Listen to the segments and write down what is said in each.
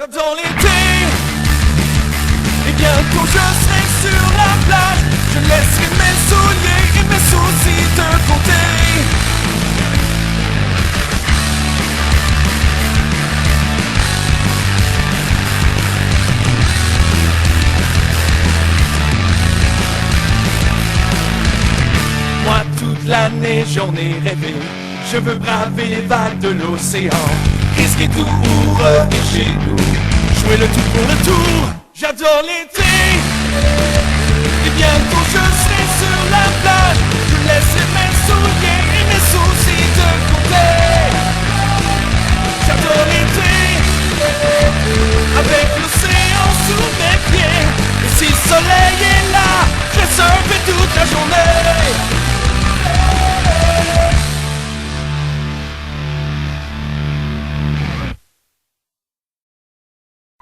J'adore l'été, et bientôt je serai sur la plage. Je laisserai mes souliers et mes soucis de côté. Moi toute l'année j'en ai rêvé. Je veux braver les vagues de l'océan, risquer tout pour revenir chez nous, jouer le tout pour le tour. J'adore l'été, et bientôt je serai sur la plage. Je laisserai mes souliers et mes soucis de côté. J'adore l'été, avec l'océan sous mes pieds. Et si le soleil est là, je vais surfer toute la journée.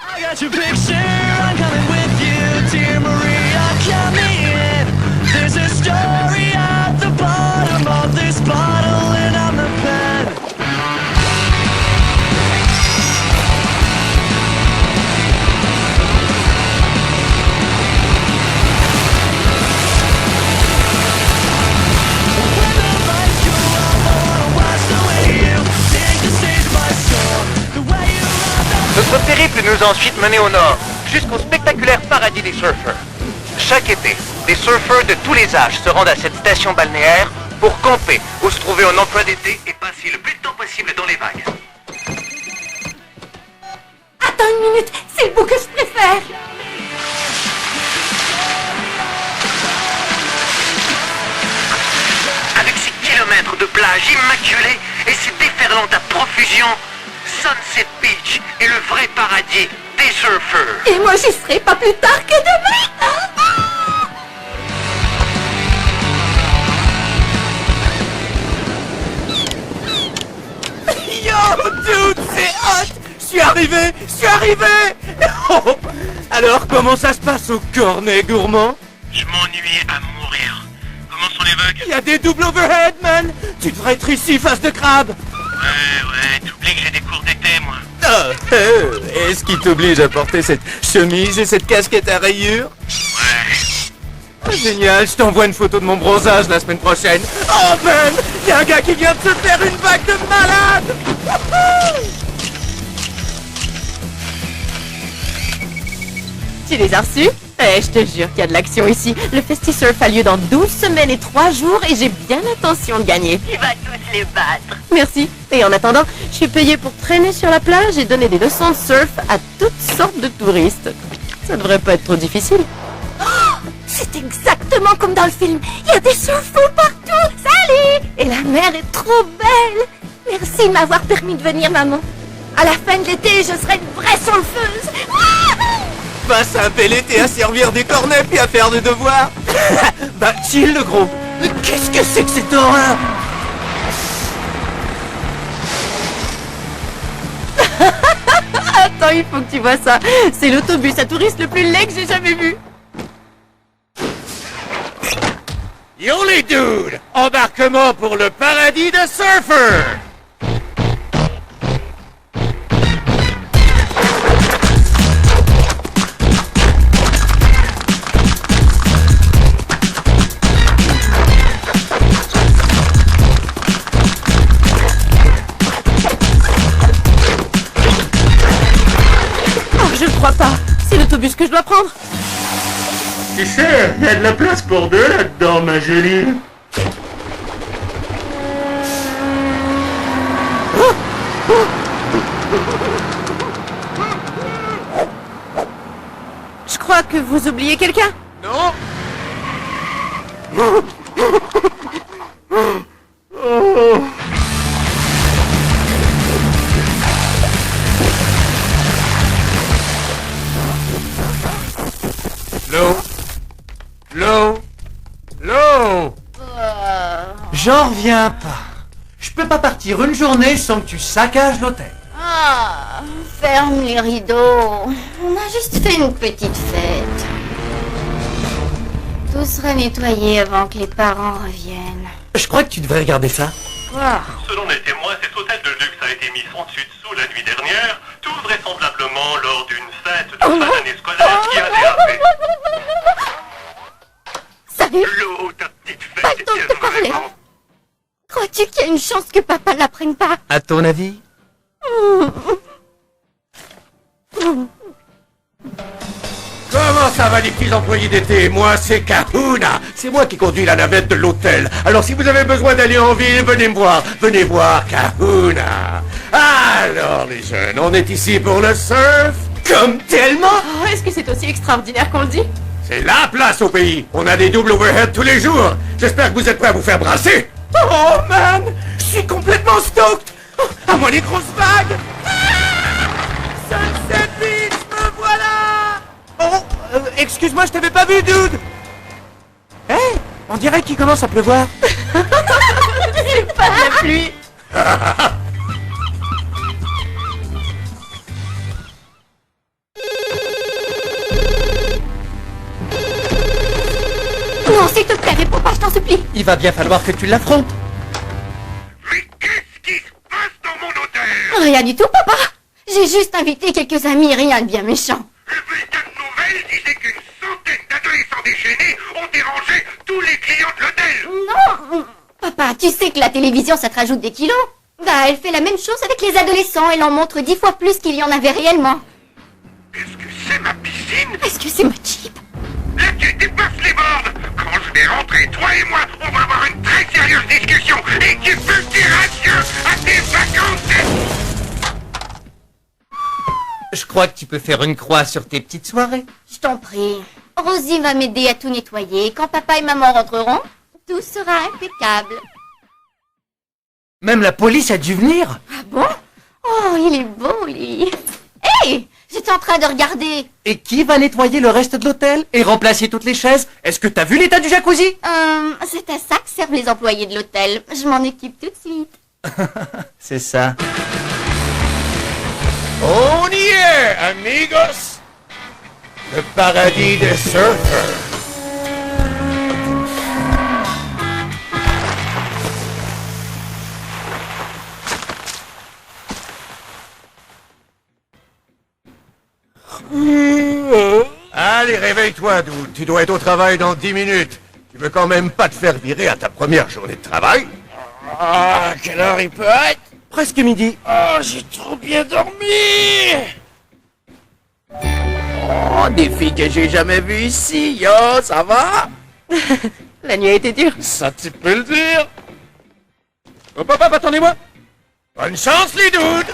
I got your picture, I'm coming with you. Dear Maria, coming in. There's a story at the bottom of this bottle, and I'm the pen. When the lights go out, I wanna watch the way you take the stage by storm. The way you love that. Notre périple nous a ensuite menés au nord, jusqu'au spectaculaire paradis des surfeurs. Chaque été, des surfeurs de tous les âges se rendent à cette station balnéaire pour camper ou se trouver un emploi d'été et passer le plus de temps possible dans les vagues. Attends une minute, c'est le bout que je préfère. Avec ses kilomètres de plages immaculées et ses déferlantes à profusion, Sunset Beach est le vrai paradis des surfeurs. Et moi j'y serai pas plus tard que demain. Yo, dude, c'est hot! Je suis arrivé! Oh. Alors, comment ça se passe au cornet gourmand? Je m'ennuyais à mourir. Comment sont les vagues? Il y a des doubles overhead, man! Tu devrais être ici, face de crabe! Ouais, t'oublies que j'ai des cours d'été, moi. Est-ce qu'il t'oblige à porter cette chemise et cette casquette à rayures? Ouais. Ah, génial, je t'envoie une photo de mon bronzage la semaine prochaine. Oh man, il y a un gars qui vient de se faire une vague de malade. Tu les as reçus? Je te jure qu'il y a de l'action ici. Le FestiSurf a lieu dans 12 semaines et 3 jours et j'ai bien l'intention de gagner. Tu vas tous les battre. Merci. Et en attendant, je suis payée pour traîner sur la plage et donner des leçons de surf à toutes sortes de touristes. Ça devrait pas être trop difficile. Oh, c'est exactement comme dans le film. Il y a des surfeurs partout. Salut! Et la mer est trop belle. Merci de m'avoir permis de venir, maman. À la fin de l'été, je serai une vraie surfeuse. Passe un bel été à servir des cornets puis à faire des devoirs. Bah chill le gros. Mais qu'est-ce que c'est que cette horreur? Attends, il faut que tu vois ça. C'est l'autobus à touristes le plus laid que j'ai jamais vu. Yo les dudes, embarquement pour le paradis de surfeurs. Je ne crois pas. C'est l'autobus que je dois prendre. Tu sais, il y a de la place pour deux là-dedans, ma jolie. Je crois que vous oubliez quelqu'un. Non. L'eau. J'en reviens pas. Je peux pas partir une journée sans que tu saccages l'hôtel. Ah, ferme les rideaux. On a juste fait une petite fête. Tout sera nettoyé avant que les parents reviennent. Je crois que tu devrais regarder ça. Quoi? Selon les témoins, cet hôtel de luxe a été mis sans dessus dessous la nuit dernière, tout vraisemblablement lors chance que papa l'apprenne pas. À ton avis? Comment ça va les petits employés d'été? Moi c'est Kahuna. C'est moi qui conduis la navette de l'hôtel. Alors si vous avez besoin d'aller en ville, venez me voir. Venez voir Kahuna. Alors les jeunes, on est ici pour le surf. Comme tellement. Oh, est-ce que c'est aussi extraordinaire qu'on le dit? C'est la place au pays. On a des doubles overhead tous les jours. J'espère que vous êtes prêts à vous faire brasser. Oh man, je suis complètement stoked. Oh, à moi les grosses vagues. Sunset Beach, me voilà. Oh, excuse-moi, je t'avais pas vu, dude. Hé, on dirait qu'il commence à pleuvoir. C'est pas de la pluie. Non, s'il te plaît, réponds pas, je t'en supplie. Il va bien falloir que tu l'affrontes. Mais qu'est-ce qui se passe dans mon hôtel? Rien du tout, papa. J'ai juste invité quelques amis, rien de bien méchant. Le bulletin de nouvelles disait qu'une centaine d'adolescents déchaînés ont dérangé tous les clients de l'hôtel. Non, papa, tu sais que la télévision, ça te rajoute des kilos. Bah, elle fait la même chose avec les adolescents. Elle en montre 10 fois plus qu'il y en avait réellement. Est-ce que c'est ma piscine? Est-ce que c'est ma Jeep? Là, tu dépasses les bornes. Quand je vais rentrer, toi et moi, on va avoir une très sérieuse discussion. Et tu peux dire adieu à tes vacances. Je crois que tu peux faire une croix sur tes petites soirées. Je t'en prie. Rosie va m'aider à tout nettoyer. Quand papa et maman rentreront, tout sera impeccable. Même la police a dû venir. Ah bon? Oh, il est beau, lui. Hé! J'étais en train de regarder. Et qui va nettoyer le reste de l'hôtel et remplacer toutes les chaises? Est-ce que t'as vu l'état du jacuzzi? C'est à ça que servent les employés de l'hôtel. Je m'en occupe tout de suite. C'est ça. On y est, amigos. Le paradis des surfeurs. Allez, réveille-toi, dude. Tu dois être au travail dans 10 minutes. Tu veux quand même pas te faire virer à ta première journée de travail? Ah, quelle heure il peut être? Presque midi. Oh, j'ai trop bien dormi. Oh, des filles que j'ai jamais vues ici. Yo, ça va? La nuit a été dure. Ça, tu peux le dire. Hop, hop, hop, attendez-moi. Bonne chance, les dudes.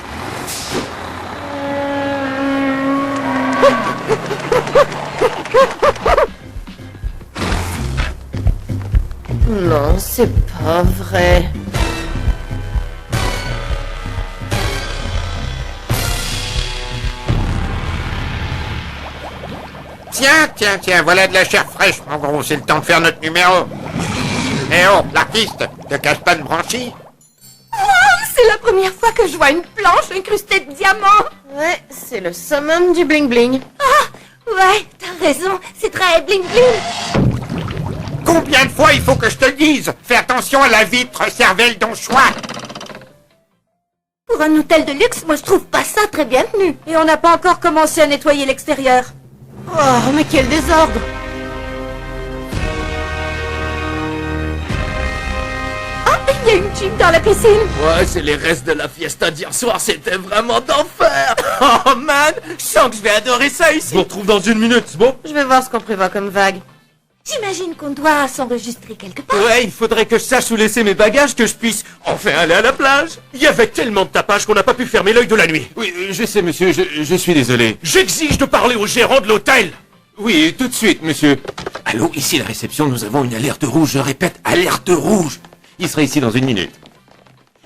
Non, c'est pas vrai. Tiens, voilà de la chair fraîche, mon gros, c'est le temps de faire notre numéro. Eh oh, l'artiste, te cache pas de branchie? C'est la première fois que je vois une planche incrustée de diamants. Ouais, c'est le summum du bling bling. Ouais, t'as raison. C'est très bling bling. Combien de fois il faut que je te le dise? Fais attention à la vitre cervelle d'Onchois. Pour un hôtel de luxe, moi je trouve pas ça très bienvenu. Et on n'a pas encore commencé à nettoyer l'extérieur. Oh, mais quel désordre! Il y a une Jeep dans la piscine. Ouais, c'est les restes de la fiesta d'hier soir. C'était vraiment d'enfer. Oh man, je sens que je vais adorer ça ici. On se retrouve dans une minute, c'est bon? Je vais voir ce qu'on prévoit comme vague. J'imagine qu'on doit s'enregistrer quelque part. Ouais, il faudrait que je sache où laisser mes bagages, que je puisse enfin aller à la plage. Il y avait tellement de tapage qu'on n'a pas pu fermer l'œil de la nuit. Oui, je sais, monsieur, je suis désolé. J'exige de parler au gérant de l'hôtel. Oui, tout de suite, monsieur. Allô, ici la réception, nous avons une alerte rouge, je répète, alerte rouge. Il sera ici dans une minute.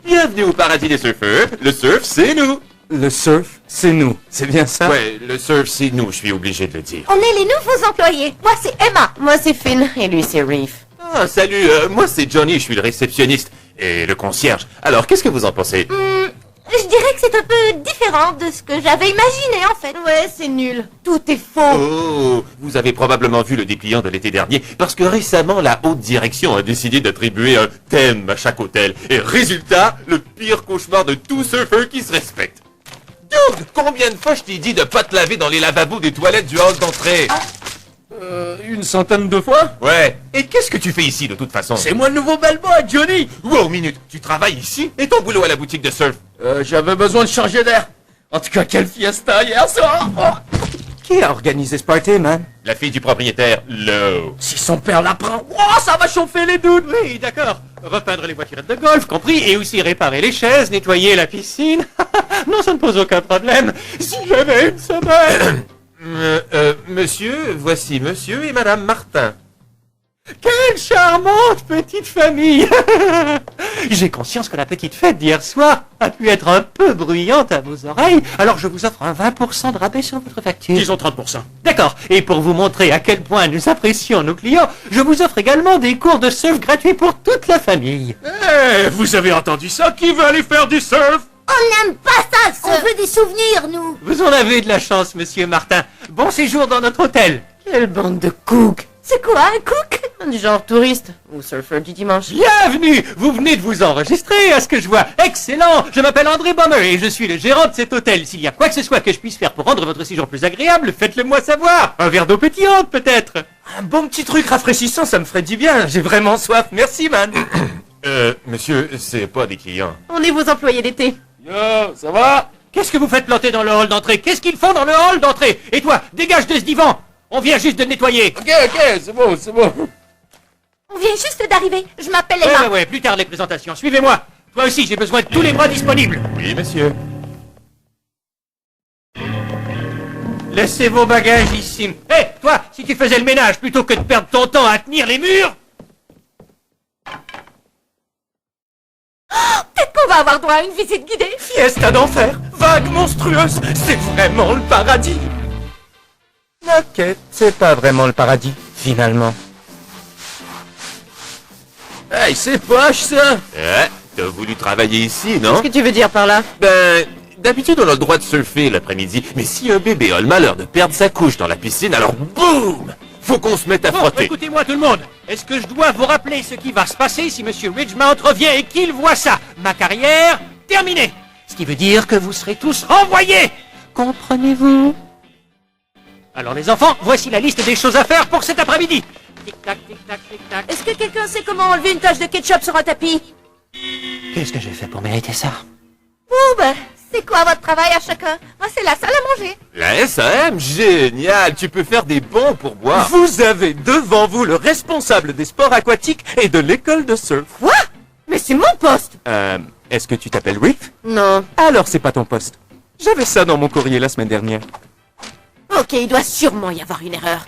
Bienvenue au paradis des surfeurs. Le surf, c'est nous. Le surf, c'est nous. C'est bien ça? Ouais, le surf, c'est nous, je suis obligé de le dire. On est les nouveaux employés. Moi c'est Emma. Moi, c'est Finn. Et lui, c'est Reef. Ah, salut, moi c'est Johnny, je suis le réceptionniste et le concierge. Alors, qu'est-ce que vous en pensez? Je dirais que c'est un peu différent de ce que j'avais imaginé en fait. Ouais, c'est nul. Tout est faux. Oh, vous avez probablement vu le dépliant de l'été dernier, parce que récemment, la haute direction a décidé d'attribuer un thème à chaque hôtel. Et résultat, le pire cauchemar de tout surfeur qui se respecte. Dude, combien de fois je t'ai dit de pas te laver dans les lavabos des toilettes du hall d'entrée? Une centaine de fois. Ouais. Et qu'est-ce que tu fais ici de toute façon? C'est moi le nouveau bellboy, Johnny. Wow, minute. Tu travailles ici? Et ton boulot à la boutique de surf? J'avais besoin de changer d'air. En tout cas, quelle fiesta hier soir. Oh. Qui a organisé ce party, man? La fille du propriétaire, Lo. Si son père l'apprend, oh, ça va chauffer les doutes. Oui, d'accord. Repeindre les voiturettes de golf, compris, et aussi réparer les chaises, nettoyer la piscine. Non, ça ne pose aucun problème. Si j'avais une semaine. Monsieur, voici monsieur et madame Martin. Quelle charmante petite famille. J'ai conscience que la petite fête d'hier soir a pu être un peu bruyante à vos oreilles, alors je vous offre un 20% de rabais sur votre facture. Disons 30%. D'accord, et pour vous montrer à quel point nous apprécions nos clients, je vous offre également des cours de surf gratuits pour toute la famille. Eh, vous avez entendu ça? Qui veut aller faire du surf? On n'aime pas ça, on veut des souvenirs, nous. Vous en avez de la chance, monsieur Martin. Bon séjour dans notre hôtel. Quelle bande de cooks. C'est quoi un cook? Du genre touriste ou surfeur du dimanche. Bienvenue. Vous venez de vous enregistrer, à ce que je vois. Excellent. Je m'appelle André Bommer et je suis le gérant de cet hôtel. S'il y a quoi que ce soit que je puisse faire pour rendre votre séjour plus agréable, faites-le moi savoir. Un verre d'eau pétillante, peut-être. Un bon petit truc rafraîchissant, ça me ferait du bien. J'ai vraiment soif. Merci, man. Monsieur, c'est pas des clients. On est vos employés d'été. Yo, ça va? Qu'est-ce que vous faites planter dans le hall d'entrée? Qu'est-ce qu'ils font dans le hall d'entrée? Et toi, dégage de ce divan. On vient juste de le nettoyer. Ok, c'est bon, c'est bon. On vient juste d'arriver. Je m'appelle Emma. Ouais, plus tard les présentations. Suivez-moi. Toi aussi, j'ai besoin de tous les bras disponibles. Oui, monsieur. Laissez vos bagages ici. Hé, toi, si tu faisais le ménage plutôt que de perdre ton temps à tenir les murs. Peut-être qu'on va avoir droit à une visite guidée. Fiesta d'enfer, vague monstrueuse, c'est vraiment le paradis. Ok, c'est pas vraiment le paradis, finalement. Hey, c'est poche, ça. Ouais, t'as voulu travailler ici, non? Qu'est-ce que tu veux dire par là? Ben, d'habitude on a le droit de surfer l'après-midi, mais si un bébé a le malheur de perdre sa couche dans la piscine, alors boum! Faut qu'on se mette à Bon, frotter. écoutez-moi tout le monde. Est-ce que je dois vous rappeler ce qui va se passer si Monsieur Ridgemount revient et qu'il voit ça? Ma carrière terminée. Ce qui veut dire que vous serez tous renvoyés. Comprenez-vous? Alors les enfants, voici la liste des choses à faire pour cet après-midi. Tic-tac, tic-tac, tic-tac. Est-ce que quelqu'un sait comment enlever une tache de ketchup sur un tapis? Qu'est-ce que j'ai fait pour mériter ça? Ben, c'est quoi votre travail à chacun? Moi, c'est la salle à manger. La SAM, génial! Tu peux faire des bons pour boire. Vous avez devant vous le responsable des sports aquatiques et de l'école de surf. Quoi? Mais c'est mon poste! Est-ce que tu t'appelles Riff? Non. Alors c'est pas ton poste. J'avais ça dans mon courrier la semaine dernière. Ok, il doit sûrement y avoir une erreur.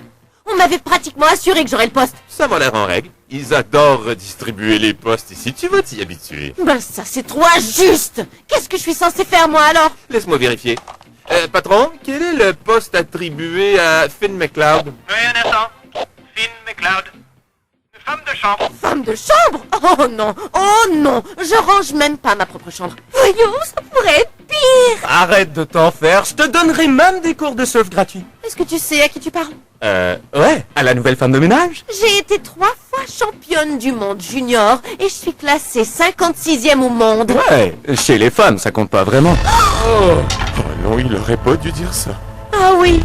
On m'avait pratiquement assuré que j'aurais le poste. Ça m'a l'air en règle. Ils adorent redistribuer les postes ici. Tu vas t'y habituer. Ben ça c'est trop injuste. Qu'est-ce que je suis censé faire moi alors? Laisse-moi vérifier. Patron, quel est le poste attribué à Finn McLeod? Oui, un instant. Finn McLeod. Femme de chambre. Femme de chambre? Oh non, je range même pas ma propre chambre. Voyons, ça pourrait être pire. Arrête de t'en faire, je te donnerai même des cours de surf gratuits. Est-ce que tu sais à qui tu parles? Ouais, à la nouvelle femme de ménage. J'ai été 3 fois championne du monde junior et je suis classée 56e au monde. Ouais, chez les femmes, ça compte pas vraiment. Oh non, il aurait pas dû dire ça. Ah oui.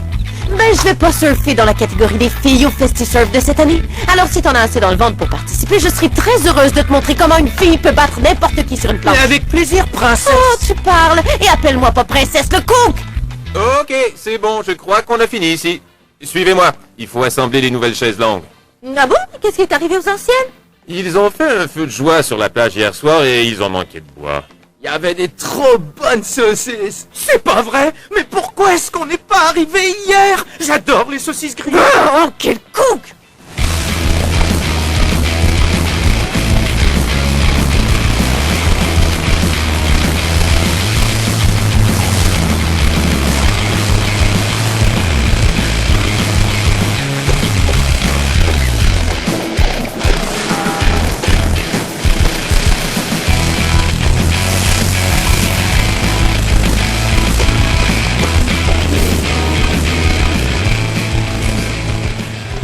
Ben je vais pas surfer dans la catégorie des filles au FestiSurf de cette année. Alors si t'en as assez dans le ventre pour participer, je serai très heureuse de te montrer comment une fille peut battre n'importe qui sur une planche. Mais avec plaisir, princesse. Oh, tu parles. Et appelle-moi pas princesse le cook. Ok, c'est bon, je crois qu'on a fini ici. Suivez-moi, il faut assembler les nouvelles chaises longues. Ah bon? Qu'est-ce qui est arrivé aux anciennes? Ils ont fait un feu de joie sur la plage hier soir et ils ont manqué de bois. Il y avait des trop bonnes saucisses. C'est pas vrai? Mais pourquoi est-ce qu'on n'est pas arrivé hier? J'adore les saucisses grillées. Oh, quel cook!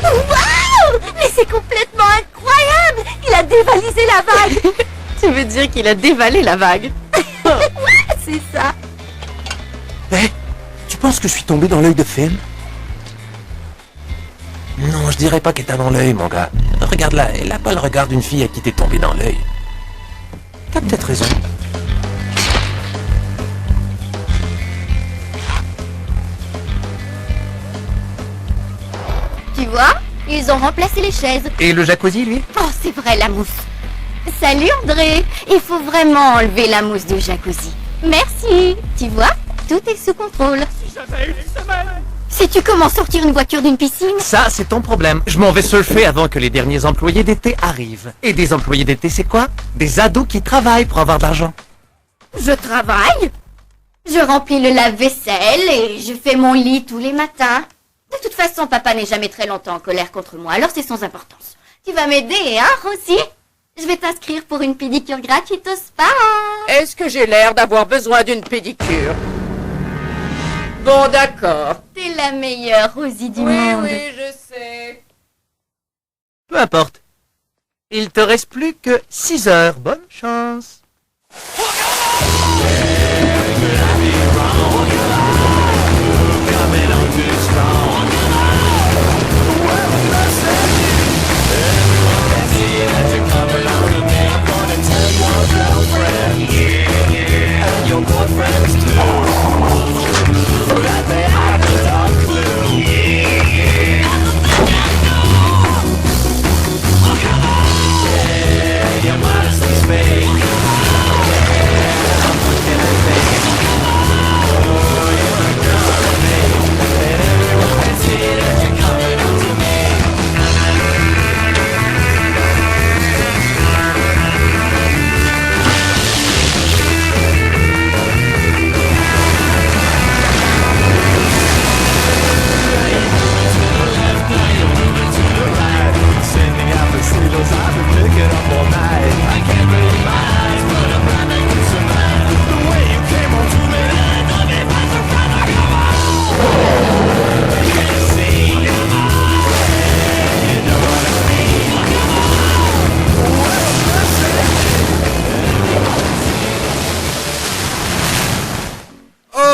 Waouh! Mais c'est complètement incroyable! Il a dévalisé la vague! Tu veux dire qu'il a dévalé la vague? Ouais, c'est ça! Tu penses que je suis tombé dans l'œil de Finn? Non. Non, je dirais pas qu'elle t'a dans l'œil, mon gars. Regarde-la, elle a pas le regard d'une fille à qui t'es tombé dans l'œil. T'as peut-être raison. Tu vois, ils ont remplacé les chaises. Et le jacuzzi, lui? Oh, c'est vrai, la mousse. Salut André, il faut vraiment enlever la mousse du jacuzzi. Merci. Tu vois, tout est sous contrôle. Sais-tu comment sortir une voiture d'une piscine? Ça, c'est ton problème. Je m'en vais surfer avant que les derniers employés d'été arrivent. Et des employés d'été, c'est quoi? Des ados qui travaillent pour avoir de l'argent. Je travaille. Je remplis le lave-vaisselle et je fais mon lit tous les matins. De toute façon, papa n'est jamais très longtemps en colère contre moi, alors c'est sans importance. Tu vas m'aider, hein, Rosie? Je vais t'inscrire pour une pédicure gratuite au spa. Est-ce que j'ai l'air d'avoir besoin d'une pédicure? Bon, d'accord. T'es la meilleure Rosie du monde. Oui, je sais. Peu importe. Il te reste plus que 6 heures. Bonne chance.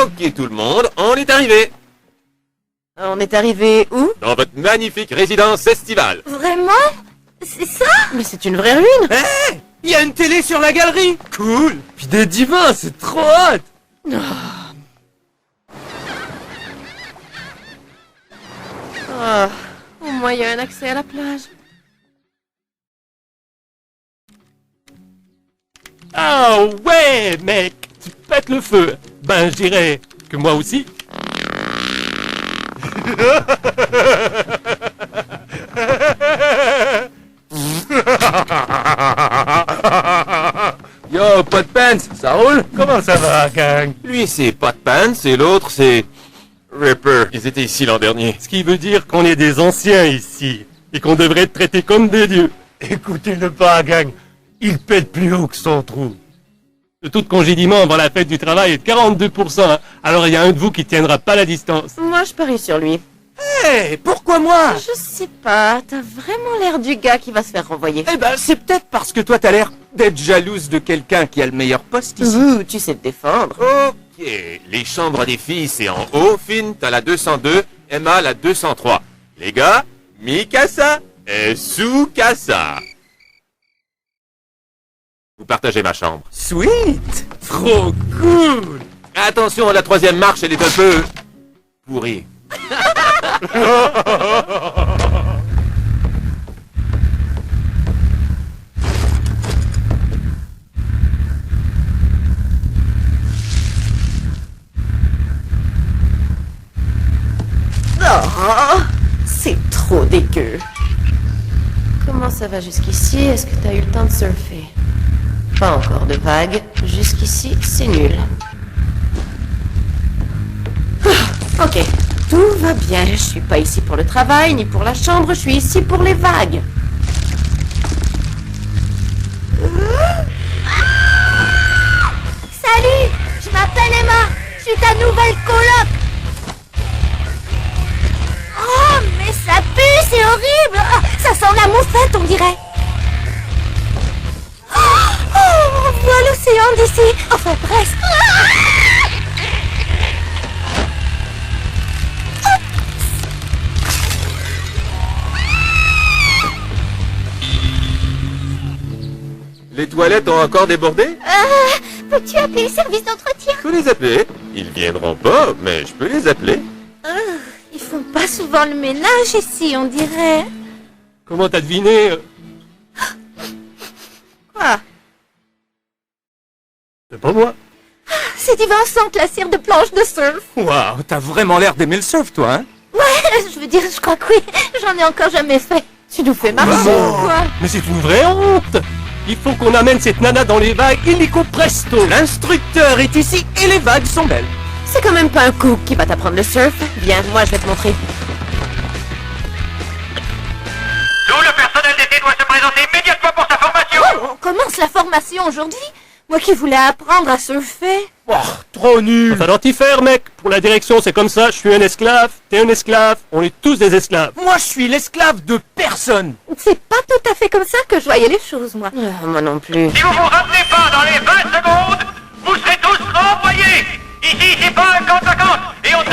Ok tout le monde, on est arrivé. On est arrivé où? Dans votre magnifique résidence estivale. Vraiment? C'est ça? Mais c'est une vraie ruine. Hé! Il y a une télé sur la galerie! Cool! Puis des divins, c'est trop hot! Ah, au moins il y a un accès à la plage. Ah ouais, mec, tu pètes le feu. Ben, je dirais que moi aussi. Yo, pas de pants, ça roule? Comment ça va, gang? Lui c'est Pot Pants et l'autre c'est Ripper. Ils étaient ici l'an dernier. Ce qui veut dire qu'on est des anciens ici et qu'on devrait être traités comme des dieux. Écoutez-le pas, gang. Il pète plus haut que son trou. Le taux de congédiement avant la fête du travail est de 42%. Hein. Alors il y a un de vous qui tiendra pas la distance. Moi, je parie sur lui. Hé, pourquoi moi? Je sais pas, t'as vraiment l'air du gars qui va se faire renvoyer. Eh ben, c'est peut-être parce que toi t'as l'air d'être jalouse de quelqu'un qui a le meilleur poste ici. Ouh, tu sais te défendre. Ok, les chambres des filles c'est en haut. Finn, t'as la 202, Emma la 203. Les gars, Mikasa et Tsukasa. Vous partagez ma chambre. Sweet! Trop cool! Attention, la troisième marche, elle est un peu pourrie. Oh, c'est trop dégueu. Comment ça va jusqu'ici? Est-ce que t'as eu le temps de surfer? Pas encore de vagues. Jusqu'ici, c'est nul. Ah, ok, tout va bien. Je suis pas ici pour le travail, ni pour la chambre. Je suis ici pour les vagues. Salut, je m'appelle Emma. Je suis ta nouvelle coloc. Oh, mais ça pue, c'est horrible. Ah, ça sent la moufette, on dirait. Oh, on voit l'océan d'ici. Enfin, presque. toilettes ont encore débordé? Peux-tu appeler le service d'entretien? Je peux les appeler. Ils viendront pas, mais je peux les appeler. Ils font pas souvent le ménage ici, on dirait. Comment t'as deviné Quoi? C'est pas moi. C'est du Vincent, la cire de planche de surf. Waouh, t'as vraiment l'air d'aimer le surf, toi, hein? Je veux dire, je crois que oui. J'en ai encore jamais fait. Tu nous fais marcher, quoi. Mais c'est une vraie honte. Il faut qu'on amène cette nana dans les vagues illico presto. L'instructeur est ici et les vagues sont belles. C'est quand même pas un cook qui va t'apprendre le surf. Viens, moi je vais te montrer. Tout le personnel d'été doit se présenter immédiatement pour sa formation. On commence la formation aujourd'hui. Moi qui voulais apprendre à surfer. Oh, trop nul. Va falloir t'y faire, mec. Pour la direction, c'est comme ça. Je suis un esclave. T'es un esclave. On est tous des esclaves. Moi, je suis l'esclave de personne. C'est pas tout à fait comme ça que je voyais les choses, moi. Moi non plus. Si vous vous ramenez pas dans les 20 secondes, vous serez tous renvoyés. Ici, c'est pas un camp de vacances et on